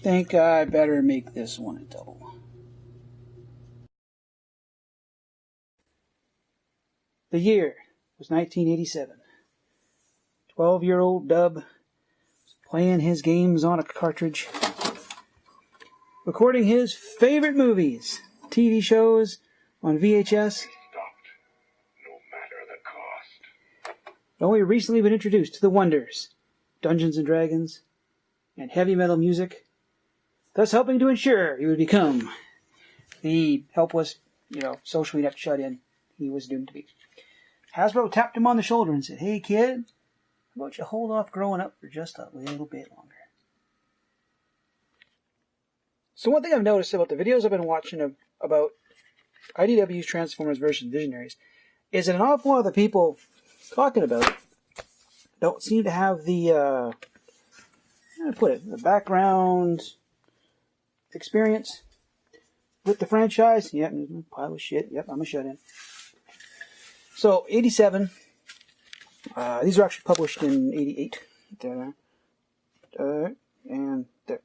Think I better make this one a double. The year was 1987. 12-year-old Dub was playing his games on a cartridge, recording his favorite movies, TV shows on VHS. Only recently been introduced to the wonders, Dungeons and Dragons, and heavy metal music, thus helping to ensure he would become the helpless, socially inept shut-in he was doomed to be. Hasbro tapped him on the shoulder and said, "Hey kid, how about you hold off growing up for just a little bit longer?" So one thing I've noticed about the videos I've been watching about IDW's Transformers versus Visionaries is that an awful lot of the people talking about it don't seem to have the, how do I put it, the background experience with the franchise. Yep, pile of shit. Yep, I'm a shut-in. So, 87. These were actually published in 88. And there.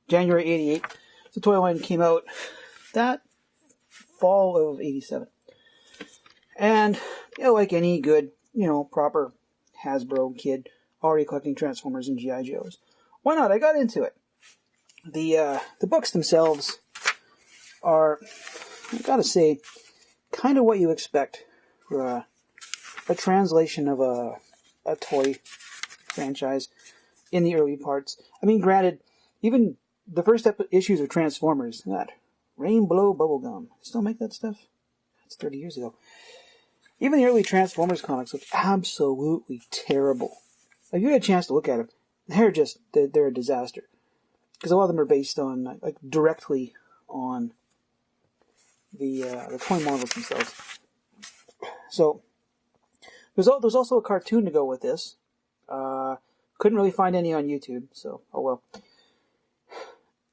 January 88. The toy line came out that fall of 87. And, like any good, proper Hasbro kid already collecting Transformers and G.I. Joes, why not? I got into it. The books themselves are, I gotta say, kind of what you expect for a translation of a toy franchise in the early parts. I mean, granted, even the first issues of Transformers, that Rainbow Bubblegum, still make that stuff? That's 30 years ago. Even the early Transformers comics look absolutely terrible. If you had a chance to look at them, they're a disaster. Because a lot of them are based on, directly on the toy models themselves. So, there's also a cartoon to go with this. Couldn't really find any on YouTube, so, oh well.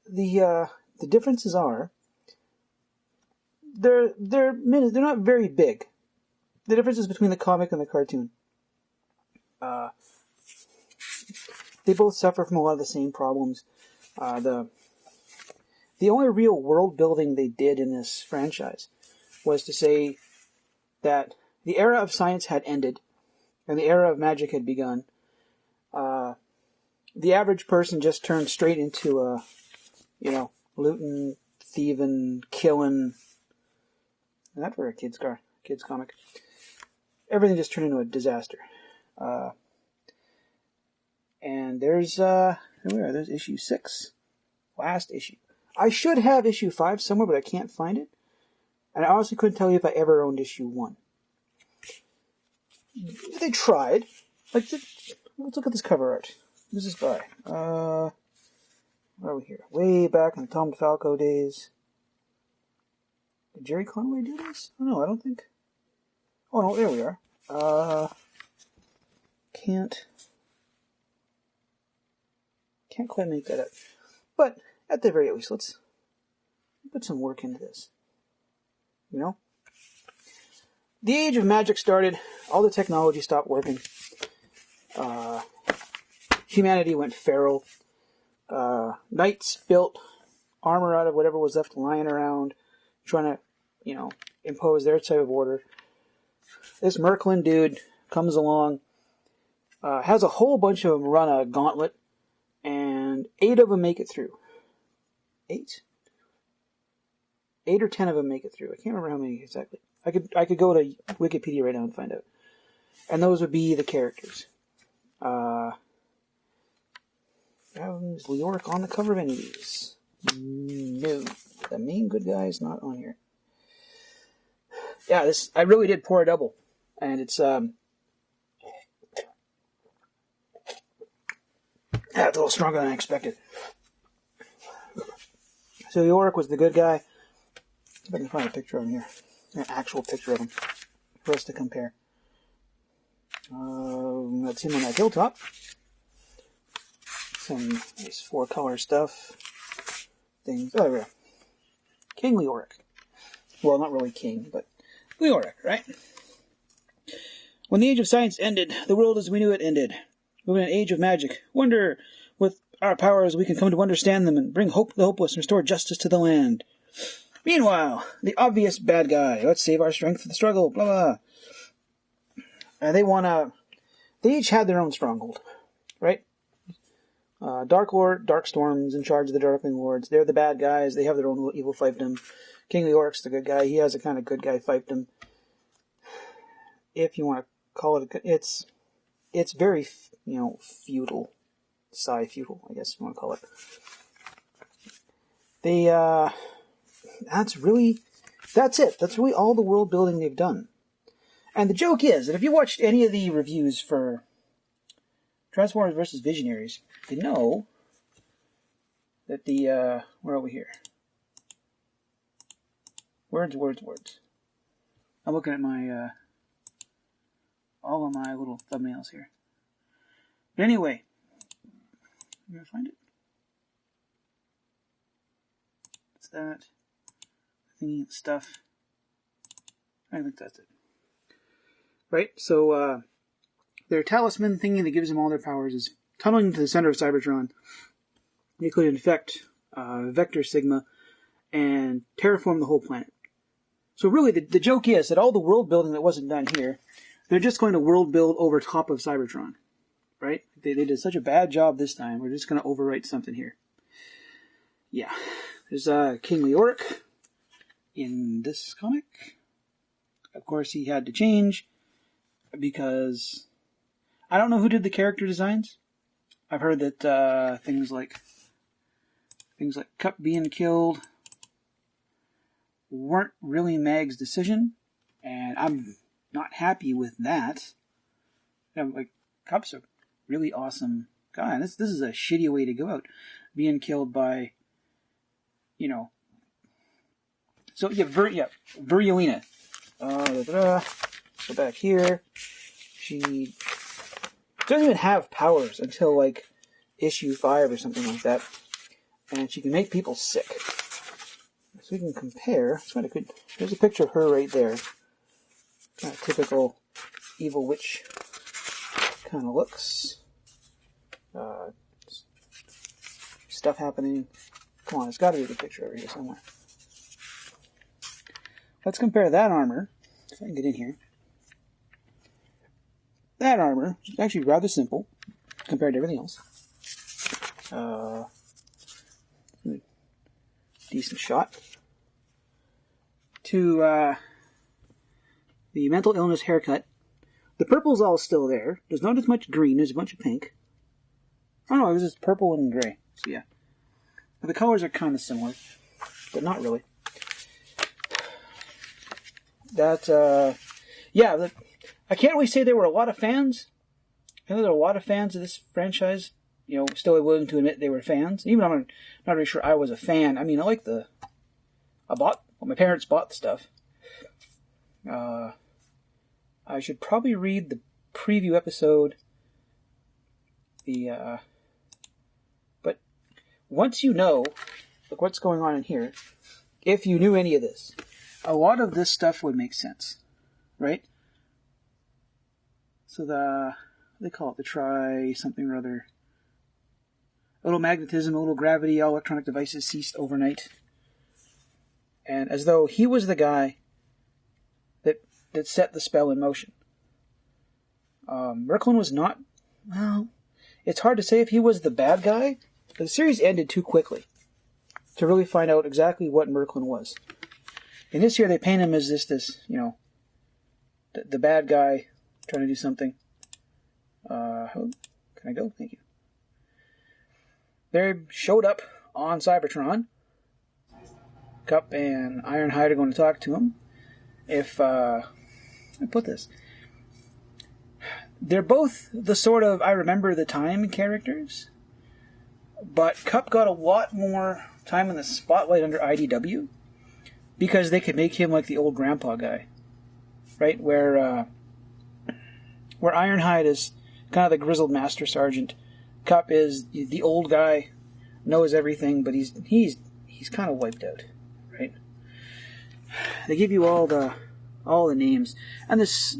The differences are, they're not very big. The differences between the comic and the cartoon. They both suffer from a lot of the same problems. The only real world building they did in this franchise was to say that the era of science had ended and the era of magic had begun. The average person just turned straight into looting, thieving, killing. Not for a kid's comic. Everything just turned into a disaster. And there's, here we are, there's issue 6. Last issue. I should have issue 5 somewhere, but I can't find it. And I honestly couldn't tell you if I ever owned issue 1. They tried. Let's look at this cover art. Who's this by? Where are we here? Way back in the Tom DeFalco days. Did Jerry Conway do this? Oh, no, I don't think. Oh, no, there we are. Can't quite make that out. But, at the very least, let's put some work into this. The age of magic started. All the technology stopped working. Humanity went feral. Knights built armor out of whatever was left lying around, trying to, impose their type of order. This Merklin dude comes along, has a whole bunch of them run a gauntlet, and 8 of them make it through. 8? 8 or 10 of them make it through. I can't remember how many exactly. I could go to Wikipedia right now and find out. And those would be the characters. Is Leoric on the cover of any of these? No. The main good guy is not on here. Yeah, I really did pour a double. And it's, it's a little stronger than I expected. So Leoric was the good guy. If I can find a picture of him here. An actual picture of him for us to compare. That's him on that hilltop. Some nice 4-color stuff. Things. Oh, yeah. King Leoric. Well, not really king, but Leoric, right? When the age of science ended, the world as we knew it ended. Moving an age of magic, wonder, With our powers, we can come to understand them and bring hope to the hopeless and restore justice to the land. Meanwhile, the obvious bad guy. Let's save our strength for the struggle. Blah, blah. And they each have their own stronghold, right? Dark Lord, Darkstorm's in charge of the Darkling Lords. They're the bad guys. They have their own evil fiefdom. King Leoric's the good guy. He has a kind of good guy fiefdom. If you want to call it, it's very, feudal. Feudal, I guess you want to call it. That's it. That's really all the world building they've done. And the joke is that if you watched any of the reviews for Transformers vs. Visionaries, you know that where are we here? Words. I'm looking at my, all of my little thumbnails here. But anyway, I'm going to find it. What's that? Thingy stuff. I think that's it. Right? So, their talisman thingy that gives them all their powers is tunneling into the center of Cybertron. They could infect Vector Sigma and terraform the whole planet. So really, the joke is that all the world building that wasn't done here, they're just going to world build over top of Cybertron. Right? They did such a bad job this time, we're just going to overwrite something here. Yeah. There's King Leoric in this comic. Of course, he had to change because I don't know who did the character designs. I've heard that things like Cup being killed weren't really Mag's decision, and I'm not happy with that. Cup's a really awesome guy. This is a shitty way to go out, being killed by, So yeah, Virulina. Go back here. She doesn't even have powers until issue 5 or something like that, and she can make people sick. So we can compare. It's kind of good. There's a picture of her right there. Kind of typical evil witch kind of looks. Stuff happening. Come on, there's got to be a good picture over here somewhere. Let's compare that armor, if I can get in here. That armor is actually rather simple compared to everything else. Decent shot. To the mental illness haircut. The purple's all still there. There's not as much green. There's a bunch of pink. Oh no, this is purple and gray. So yeah. The colors are kind of similar, but not really. I can't really say there were a lot of fans. I know there were a lot of fans of this franchise. Still willing to admit they were fans. Even though I'm not really sure I was a fan. I mean, my parents bought the stuff. I should probably read the preview episode. But once you know, what's going on in here, if you knew any of this, a lot of this stuff would make sense, right? So they call it the something or other. A little magnetism, a little gravity, all electronic devices ceased overnight. And as though he was the guy that set the spell in motion. Merklin was not, well, it's hard to say if he was the bad guy, but the series ended too quickly to really find out exactly what Merklin was. In this year, they paint him as the bad guy trying to do something. Can I go? Thank you. They showed up on Cybertron. Cup and Ironhide are going to talk to him. I put this. They're both the sort of I remember the time characters, but Cup got a lot more time in the spotlight under IDW because they could make him like the old grandpa guy, right? Where Ironhide is kind of the grizzled master sergeant. Cup is the old guy, knows everything, but he's kind of wiped out, right? They give you all the names, and there's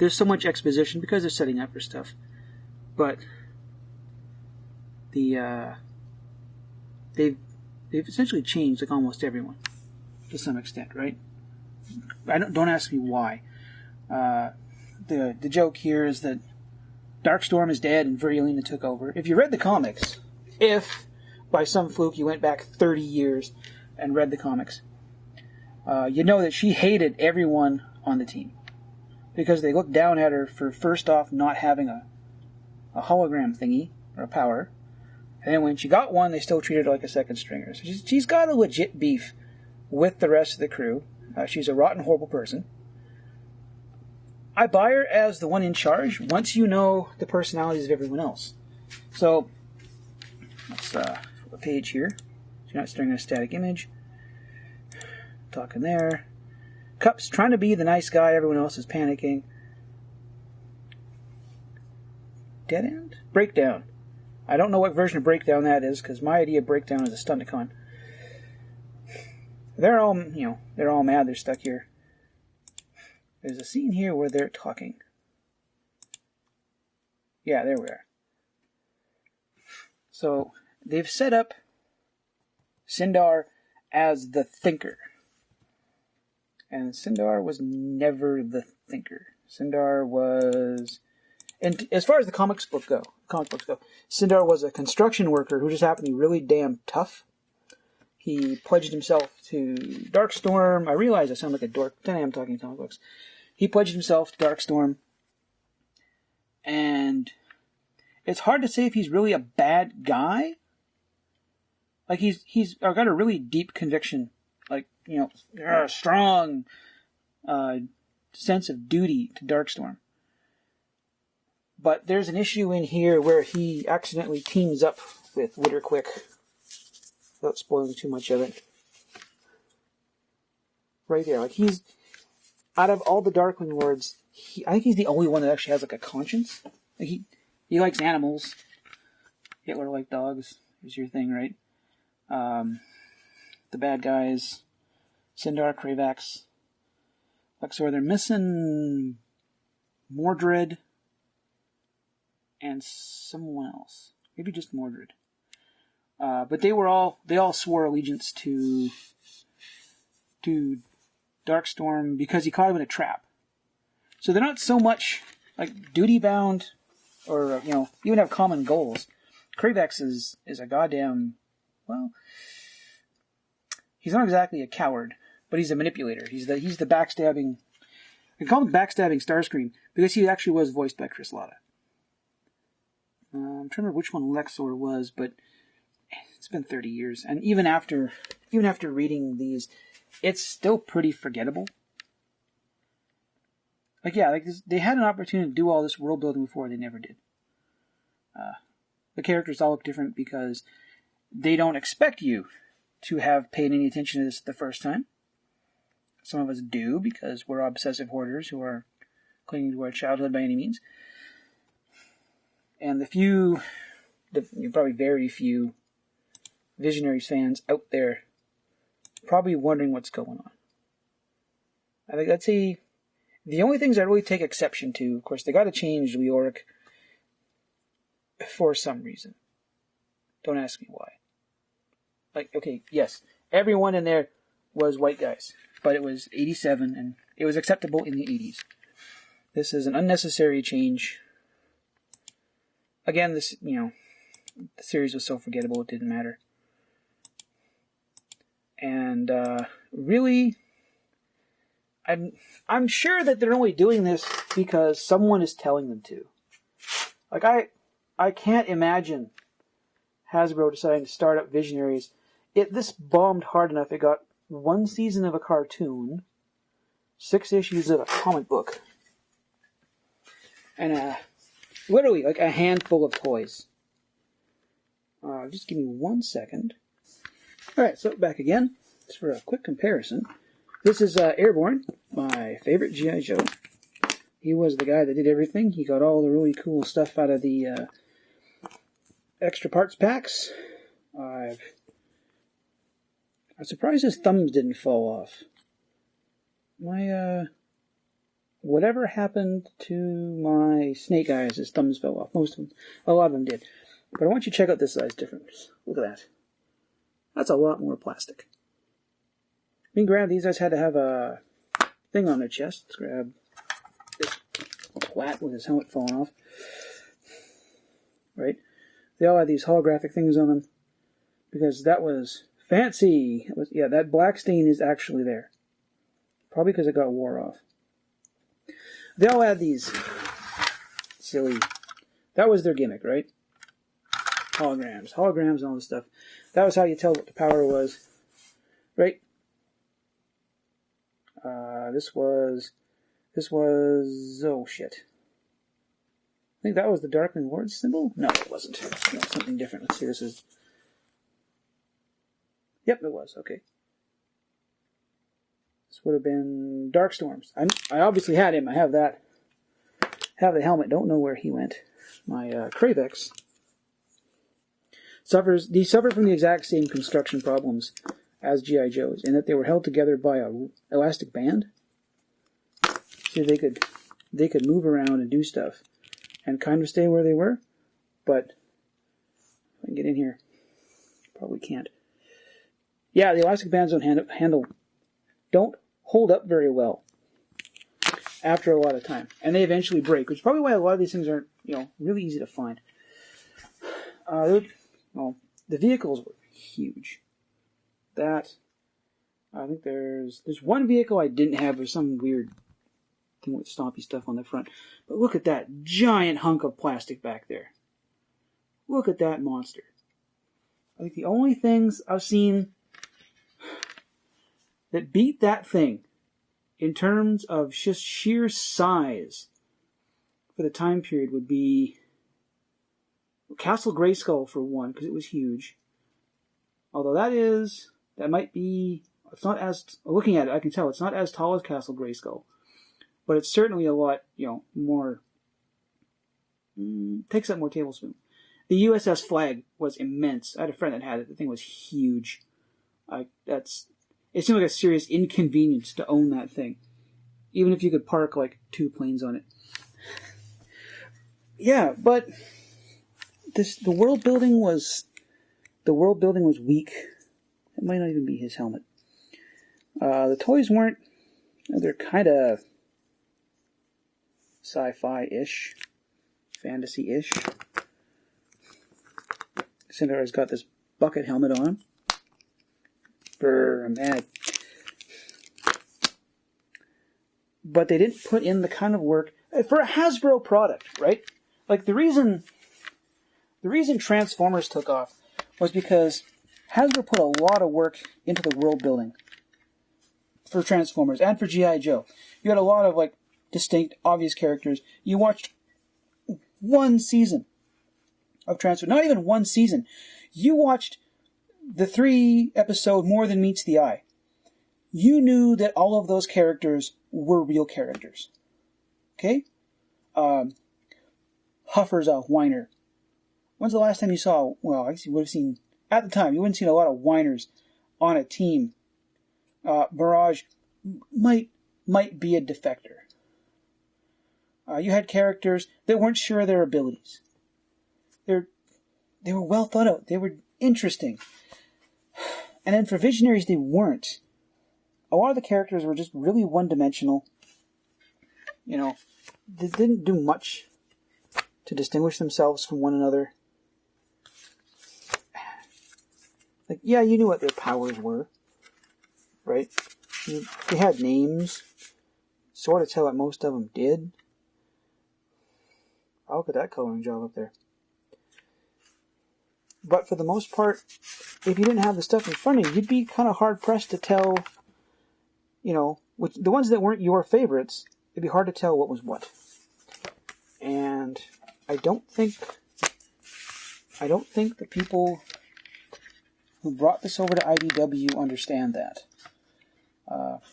so much exposition because they're setting up for stuff, but they've essentially changed like almost everyone to some extent, right? Don't ask me why. The joke here is that Darkstorm is dead and Virielina took over. If you read the comics, if by some fluke you went back 30 years and read the comics, you know that she hated everyone on the team because they looked down at her for, first off, not having a hologram thingy or a power. And then when she got one, they still treated her like a second stringer. So she's got a legit beef with the rest of the crew. She's a rotten, horrible person. I buy her as the one in charge once you know the personalities of everyone else. So, let's flip a page here. So you're not staring at a static image. Talking there. Cup's trying to be the nice guy. Everyone else is panicking. Dead end? Breakdown. I don't know what version of Breakdown that is, because my idea of Breakdown is a Stunticon. They're all, they're all mad they're stuck here. There's a scene here where they're talking. Yeah, there we are. So, they've set up Sindar as the thinker. And Sindar was never the thinker. Sindar was... And as far as the comic books go, Sindar was a construction worker who just happened to be really damn tough. He pledged himself to Darkstorm. I realize I sound like a dork. Then I am talking comic books. He pledged himself to Darkstorm. And it's hard to say if he's really a bad guy. Like, he's got a really deep conviction. Like, strong sense of duty to Darkstorm. But there's an issue in here where he accidentally teams up with Witterquick, without spoiling too much of it. Right there, like he's out of all the Darkling Lords, I think he's the only one that actually has like a conscience. Like he likes animals. Hitler liked dogs. Is your thing, right? The bad guys, Sindar, Kravax, Luxor. They're missing Mordred. And someone else. Maybe just Mordred. But they all swore allegiance to Darkstorm because he caught him in a trap. So they're not so much like duty bound or, even have common goals. Kravax is a goddamn, he's not exactly a coward, but he's a manipulator. He's the backstabbing, I call him backstabbing Starscream because he actually was voiced by Chris Latta. I'm trying to remember which one Luxor was, but it's been 30 years. And even after reading these, it's still pretty forgettable. They had an opportunity to do all this world building before, they never did. The characters all look different because they don't expect you to have paid any attention to this the first time. Some of us do because we're obsessive hoarders who are clinging to our childhood by any means. And probably very few Visionaries fans out there probably wondering what's going on. I think that's the only things I really take exception to. Of course, they got to change Leoric for some reason. Don't ask me why. Okay, yes, everyone in there was white guys, but it was 87 and it was acceptable in the 80s. This is an unnecessary change. Again, the series was so forgettable it didn't matter. And, really, I'm sure that they're only doing this because someone is telling them to. I can't imagine Hasbro deciding to start up Visionaries. This bombed hard enough, it got 1 season of a cartoon, 6 issues of a comic book, and literally, a handful of toys. Just give me 1 second. Alright, so back again. Just for a quick comparison. This is Airborne, my favorite G.I. Joe. He was the guy that did everything. He got all the really cool stuff out of the extra parts packs. I'm surprised his thumbs didn't fall off. Whatever happened to my Snake Eyes, his thumbs fell off. A lot of them did. But I want you to check out this size difference. Look at that. That's a lot more plastic. I mean, granted, these guys had to have a thing on their chest. Let's grab this flat with his helmet falling off. Right? They all had these holographic things on them because that was fancy. Yeah, that black stain is actually there. Probably because it got wore off. They all had these silly... That was their gimmick, right? Holograms and all this stuff. That was how you tell what the power was, right? This was, oh shit. I think that was the Darkling Lord symbol? No, it wasn't. No, something different. Let's see, this is... Yep, it was, okay. This would have been Darkstorms. I obviously had him, I have that. Have the helmet, don't know where he went. My Kravex These suffered from the exact same construction problems as G.I. Joe's, in that they were held together by a elastic band. So they could move around and do stuff and kind of stay where they were, but if I can get in here, probably can't. Yeah, the elastic bands don't hold up very well after a lot of time, and they eventually break, which is probably why a lot of these things aren't, really easy to find. The vehicles were huge. I think there's one vehicle I didn't have. There's some weird thing with stompy stuff on the front. But look at that giant hunk of plastic back there. Look at that monster. I think the only things I've seen that beat that thing in terms of just sheer size for the time period would be Castle Grayskull for one, because it was huge. Although that might be, it's not as, looking at it, I can tell it's not as tall as Castle Grayskull. But it's certainly a lot, more, takes up more tablespoon. The USS Flag was immense. I had a friend that had it. The thing was huge. It seemed like a serious inconvenience to own that thing. Even if you could park like 2 planes on it. Yeah, but the world building was weak. It might not even be his helmet. The toys weren't. They're kind of sci-fi-ish, fantasy-ish. Cinder's got this bucket helmet on him. I'm mad. But they didn't put in the kind of work for a Hasbro product, right? Like the reason Transformers took off was because Hasbro put a lot of work into the world building for Transformers and for G.I. Joe. You had a lot of distinct, obvious characters. You watched one season of Transformers, not even one season. You watched the 3-episode More Than Meets the Eye. You knew that all of those characters were real characters. Okay? Huffer's a whiner. When's the last time you saw, I guess you would have seen, at the time, you wouldn't have seen a lot of whiners on a team. Barrage might be a defector. You had characters that weren't sure of their abilities. They were well thought out. They were interesting. And then for Visionaries, they weren't. A lot of the characters were just really one-dimensional. They didn't do much to distinguish themselves from one another. You knew what their powers were, right? They had names. Sort of tell what most of them did. Oh, look at that coloring job up there. But for the most part, if you didn't have the stuff in front of you, you'd be kind of hard-pressed to tell, the ones that weren't your favorites, it'd be hard to tell what was what. And I don't think the people who brought this over to IDW understand that.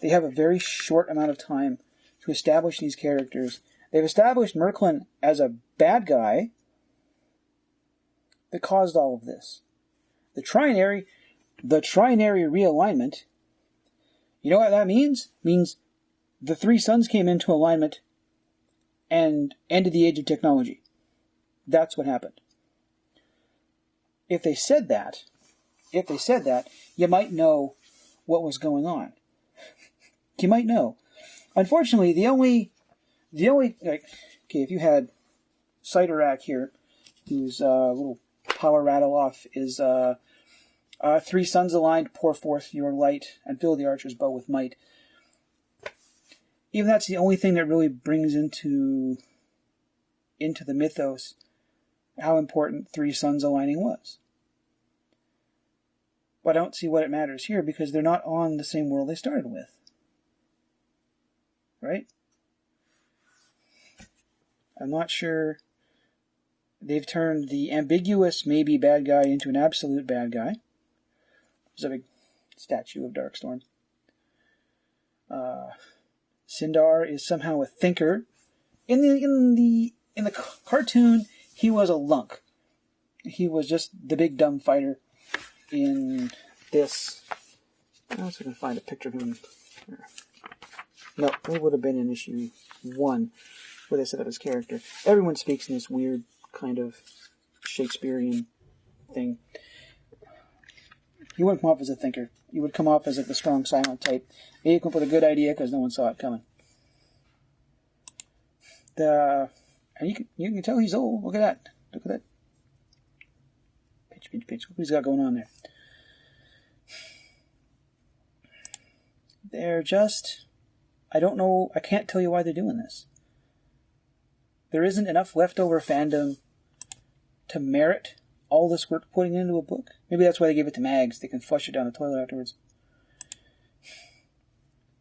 They have a very short amount of time to establish these characters. They've established Merklin as a bad guy that caused all of this. The trinary realignment, you know what that means? It means the 3 suns came into alignment and ended the age of technology. That's what happened. if they said that, you might know what was going on. You might know. Unfortunately, the only like, okay, if you had Ciderak here, whose little power rattle off is 3 suns aligned, pour forth your light, and fill the archer's bow with might. Even that's the only thing that really brings into the mythos how important 3 suns aligning was. But I don't see what it matters here, because they're not on the same world they started with. Right? I'm not sure. They've turned the ambiguous maybe bad guy into an absolute bad guy. There's a big statue of Darkstorm. Sindar is somehow a thinker. In the cartoon, he was a lunk. He was just the big dumb fighter. In this, I don't know if I can find a picture of him. No, it would have been in issue 1 where they set up his character. Everyone speaks in this weird kind of Shakespearean thing. He wouldn't come off as a thinker. He would come off as like the strong, silent type. Maybe come up with a good idea because no one saw it coming. And you can tell he's old. Look at that. Look at that. Pitch. Look what he's got going on there. They're just... I don't know... I can't tell you why they're doing this. There isn't enough leftover fandom to merit all this work putting into a book. Maybe that's why they gave it to mags. They can flush it down the toilet afterwards.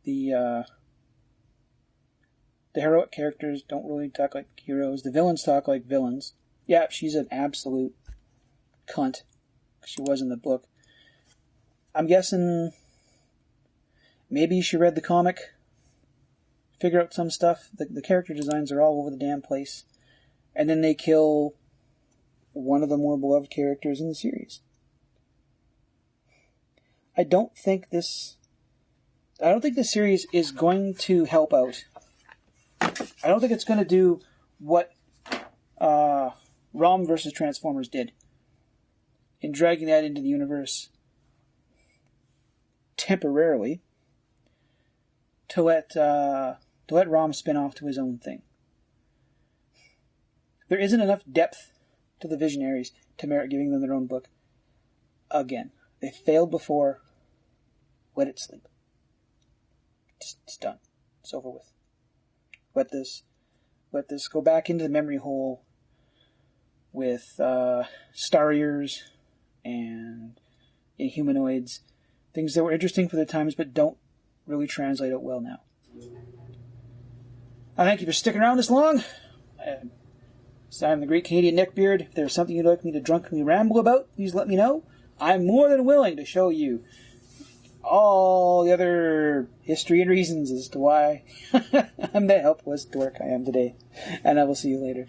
The heroic characters don't really talk like heroes. The villains talk like villains. Yeah, she's an absolute cunt. She was in the book. I'm guessing maybe she read the comic, figure out some stuff. The character designs are all over the damn place. And then they kill one of the more beloved characters in the series. I don't think this series is going to help out. I don't think it's going to do what ROM versus Transformers did in dragging that into the universe temporarily to let ROM spin off to his own thing. There isn't enough depth to the Visionaries to merit giving them their own book. Again, they failed before. Let it sleep. It's done. It's over with. Let this go back into the memory hole with Starriers and Inhumanoids, things that were interesting for the times but don't really translate out well now. I thank you for sticking around this long. I'm the Great Canadian Neckbeard. If there's something you'd like me to drunkenly ramble about, please let me know. I'm more than willing to show you all the other history and reasons as to why I'm the helpless dork I am today. And I will see you later.